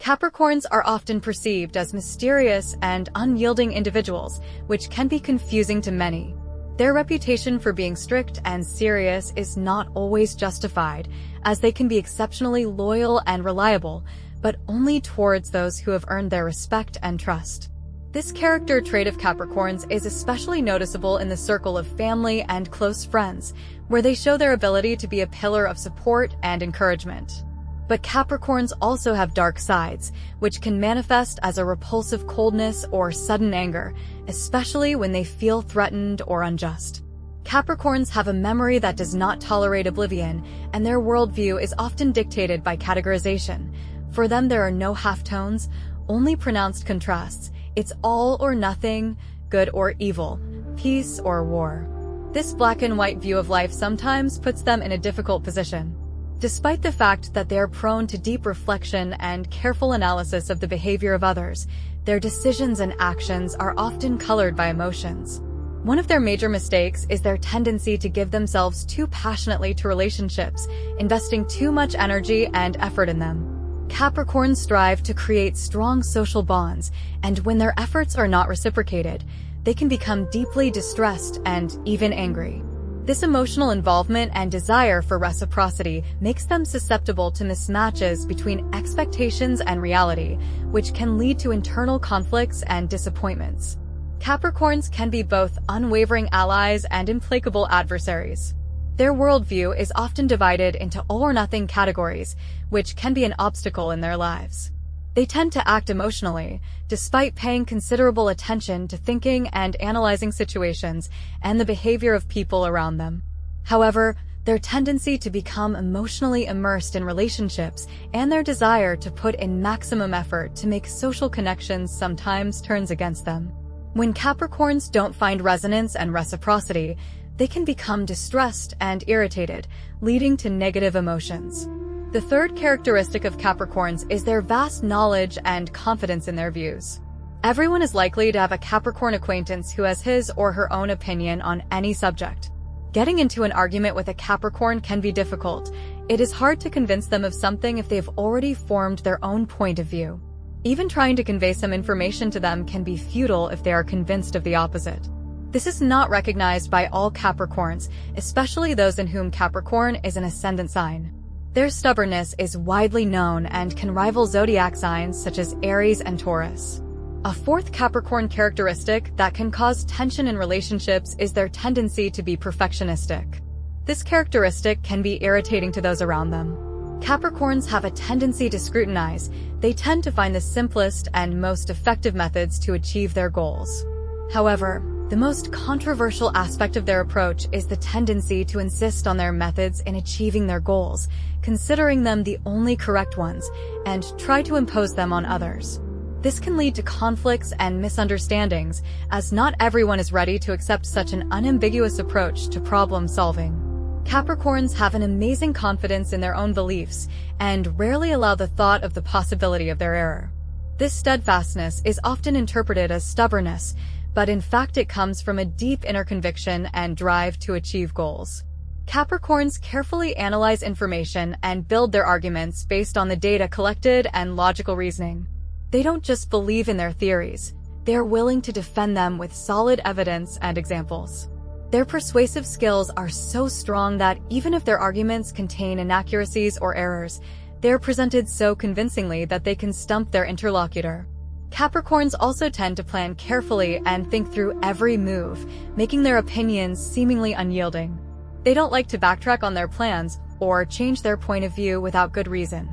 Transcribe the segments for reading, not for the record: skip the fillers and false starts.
Capricorns are often perceived as mysterious and unyielding individuals, which can be confusing to many. Their reputation for being strict and serious is not always justified, as they can be exceptionally loyal and reliable, but only towards those who have earned their respect and trust. This character trait of Capricorns is especially noticeable in the circle of family and close friends, where they show their ability to be a pillar of support and encouragement. But Capricorns also have dark sides, which can manifest as a repulsive coldness or sudden anger, especially when they feel threatened or unjust. Capricorns have a memory that does not tolerate oblivion, and their worldview is often dictated by categorization. For them, there are no halftones, only pronounced contrasts. It's all or nothing, good or evil, peace or war. This black and white view of life sometimes puts them in a difficult position. Despite the fact that they are prone to deep reflection and careful analysis of the behavior of others, their decisions and actions are often colored by emotions. One of their major mistakes is their tendency to give themselves too passionately to relationships, investing too much energy and effort in them. Capricorns strive to create strong social bonds, and when their efforts are not reciprocated, they can become deeply distressed and even angry. This emotional involvement and desire for reciprocity makes them susceptible to mismatches between expectations and reality, which can lead to internal conflicts and disappointments. Capricorns can be both unwavering allies and implacable adversaries. Their worldview is often divided into all-or-nothing categories, which can be an obstacle in their lives. They tend to act emotionally, despite paying considerable attention to thinking and analyzing situations and the behavior of people around them. However, their tendency to become emotionally immersed in relationships and their desire to put in maximum effort to make social connections sometimes turns against them. When Capricorns don't find resonance and reciprocity, they can become distressed and irritated, leading to negative emotions. The third characteristic of Capricorns is their vast knowledge and confidence in their views. Everyone is likely to have a Capricorn acquaintance who has his or her own opinion on any subject. Getting into an argument with a Capricorn can be difficult. It is hard to convince them of something if they've already formed their own point of view. Even trying to convey some information to them can be futile if they are convinced of the opposite. This is not recognized by all Capricorns, especially those in whom Capricorn is an ascendant sign. Their stubbornness is widely known and can rival zodiac signs such as Aries and Taurus. A fourth Capricorn characteristic that can cause tension in relationships is their tendency to be perfectionistic. This characteristic can be irritating to those around them. Capricorns have a tendency to scrutinize. They tend to find the simplest and most effective methods to achieve their goals. However, the most controversial aspect of their approach is the tendency to insist on their methods in achieving their goals, considering them the only correct ones, and try to impose them on others. This can lead to conflicts and misunderstandings, as not everyone is ready to accept such an unambiguous approach to problem solving. Capricorns have an amazing confidence in their own beliefs and rarely allow the thought of the possibility of their error. This steadfastness is often interpreted as stubbornness, but in fact it comes from a deep inner conviction and drive to achieve goals. Capricorns carefully analyze information and build their arguments based on the data collected and logical reasoning. They don't just believe in their theories, they are willing to defend them with solid evidence and examples. Their persuasive skills are so strong that even if their arguments contain inaccuracies or errors, they are presented so convincingly that they can stump their interlocutor. Capricorns also tend to plan carefully and think through every move, making their opinions seemingly unyielding. They don't like to backtrack on their plans or change their point of view without good reason.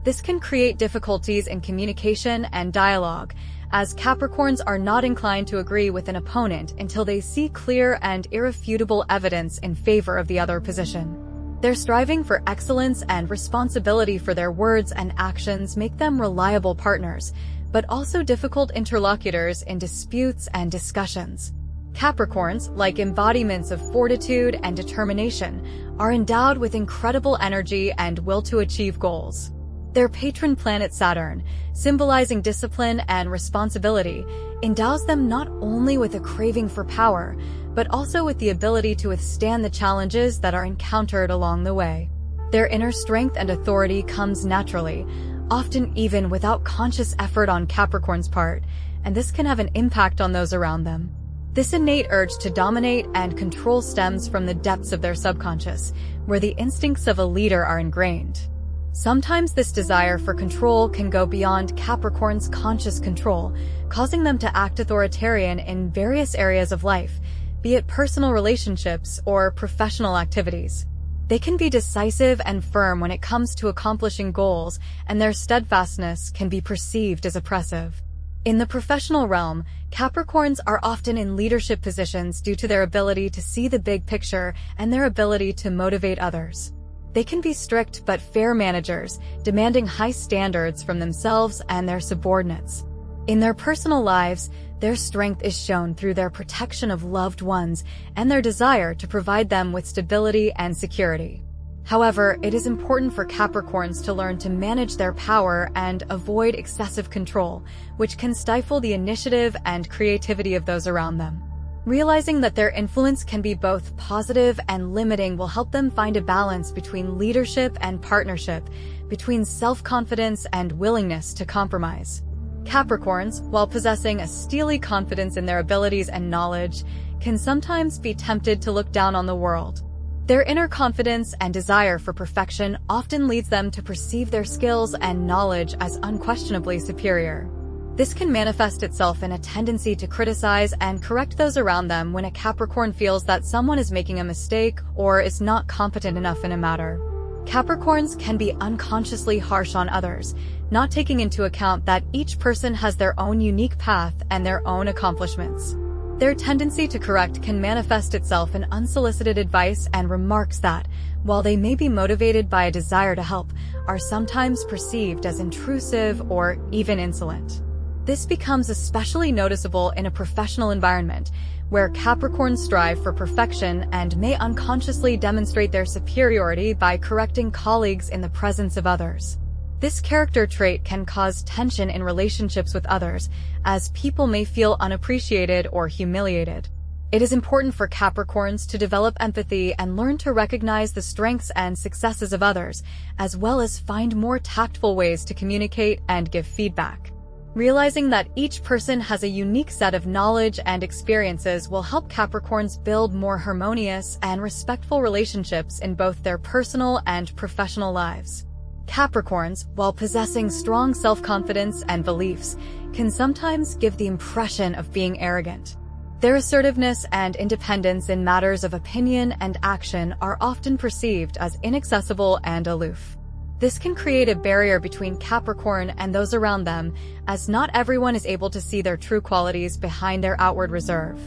This can create difficulties in communication and dialogue, as Capricorns are not inclined to agree with an opponent until they see clear and irrefutable evidence in favor of the other position. Their striving for excellence and responsibility for their words and actions make them reliable partners, but also difficult interlocutors in disputes and discussions. Capricorns, like embodiments of fortitude and determination, are endowed with incredible energy and will to achieve goals. Their patron planet Saturn, symbolizing discipline and responsibility, endows them not only with a craving for power, but also with the ability to withstand the challenges that are encountered along the way. Their inner strength and authority comes naturally, often even without conscious effort on Capricorn's part, and this can have an impact on those around them. This innate urge to dominate and control stems from the depths of their subconscious, where the instincts of a leader are ingrained. Sometimes this desire for control can go beyond Capricorn's conscious control, causing them to act authoritarian in various areas of life, be it personal relationships or professional activities. They can be decisive and firm when it comes to accomplishing goals, and their steadfastness can be perceived as oppressive. In the professional realm, Capricorns are often in leadership positions due to their ability to see the big picture and their ability to motivate others. They can be strict but fair managers, demanding high standards from themselves and their subordinates. In their personal lives, their strength is shown through their protection of loved ones and their desire to provide them with stability and security. However, it is important for Capricorns to learn to manage their power and avoid excessive control, which can stifle the initiative and creativity of those around them. Realizing that their influence can be both positive and limiting will help them find a balance between leadership and partnership, between self-confidence and willingness to compromise. Capricorns, while possessing a steely confidence in their abilities and knowledge, can sometimes be tempted to look down on the world. Their inner confidence and desire for perfection often leads them to perceive their skills and knowledge as unquestionably superior. This can manifest itself in a tendency to criticize and correct those around them when a Capricorn feels that someone is making a mistake or is not competent enough in a matter. Capricorns can be unconsciously harsh on others, not taking into account that each person has their own unique path and their own accomplishments. Their tendency to correct can manifest itself in unsolicited advice and remarks that, while they may be motivated by a desire to help, are sometimes perceived as intrusive or even insolent. This becomes especially noticeable in a professional environment, where Capricorns strive for perfection and may unconsciously demonstrate their superiority by correcting colleagues in the presence of others. This character trait can cause tension in relationships with others, as people may feel unappreciated or humiliated. It is important for Capricorns to develop empathy and learn to recognize the strengths and successes of others, as well as find more tactful ways to communicate and give feedback. Realizing that each person has a unique set of knowledge and experiences will help Capricorns build more harmonious and respectful relationships in both their personal and professional lives. Capricorns, while possessing strong self-confidence and beliefs, can sometimes give the impression of being arrogant. Their assertiveness and independence in matters of opinion and action are often perceived as inaccessible and aloof. This can create a barrier between Capricorn and those around them, as not everyone is able to see their true qualities behind their outward reserve.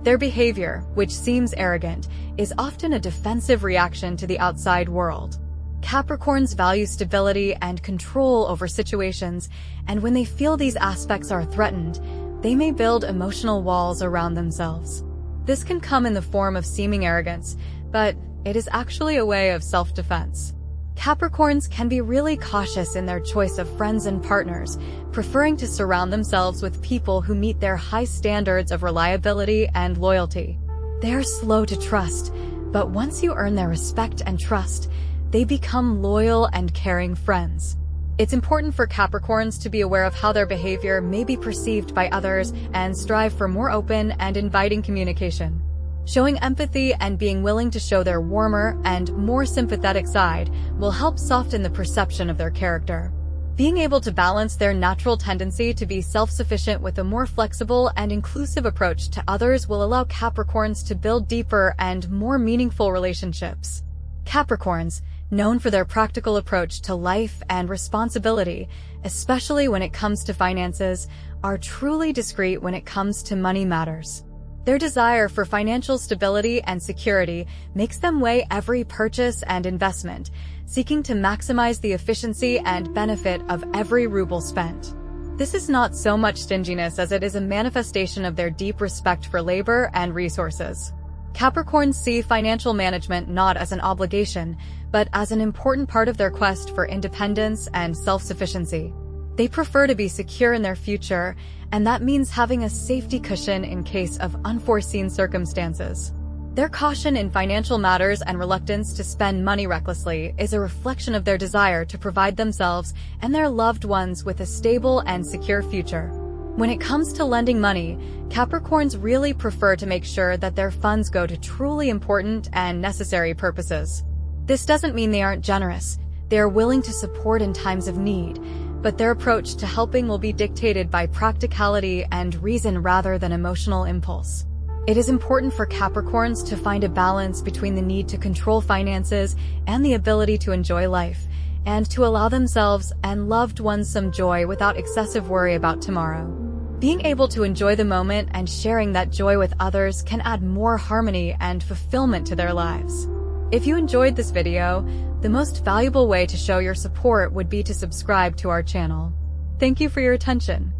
Their behavior, which seems arrogant, is often a defensive reaction to the outside world. Capricorns value stability and control over situations, and when they feel these aspects are threatened, they may build emotional walls around themselves. This can come in the form of seeming arrogance, but it is actually a way of self-defense. Capricorns can be really cautious in their choice of friends and partners, preferring to surround themselves with people who meet their high standards of reliability and loyalty. They are slow to trust, but once you earn their respect and trust, they become loyal and caring friends. It's important for Capricorns to be aware of how their behavior may be perceived by others and strive for more open and inviting communication. Showing empathy and being willing to show their warmer and more sympathetic side will help soften the perception of their character. Being able to balance their natural tendency to be self-sufficient with a more flexible and inclusive approach to others will allow Capricorns to build deeper and more meaningful relationships. Capricorns, known for their practical approach to life and responsibility, especially when it comes to finances, are truly discreet when it comes to money matters. Their desire for financial stability and security makes them weigh every purchase and investment, seeking to maximize the efficiency and benefit of every ruble spent. This is not so much stinginess as it is a manifestation of their deep respect for labor and resources. Capricorns see financial management not as an obligation, but as an important part of their quest for independence and self-sufficiency. They prefer to be secure in their future, and that means having a safety cushion in case of unforeseen circumstances. Their caution in financial matters and reluctance to spend money recklessly is a reflection of their desire to provide themselves and their loved ones with a stable and secure future. When it comes to lending money, Capricorns really prefer to make sure that their funds go to truly important and necessary purposes. This doesn't mean they aren't generous. They are willing to support in times of need, but their approach to helping will be dictated by practicality and reason rather than emotional impulse. It is important for Capricorns to find a balance between the need to control finances and the ability to enjoy life, and to allow themselves and loved ones some joy without excessive worry about tomorrow. Being able to enjoy the moment and sharing that joy with others can add more harmony and fulfillment to their lives. If you enjoyed this video, the most valuable way to show your support would be to subscribe to our channel. Thank you for your attention.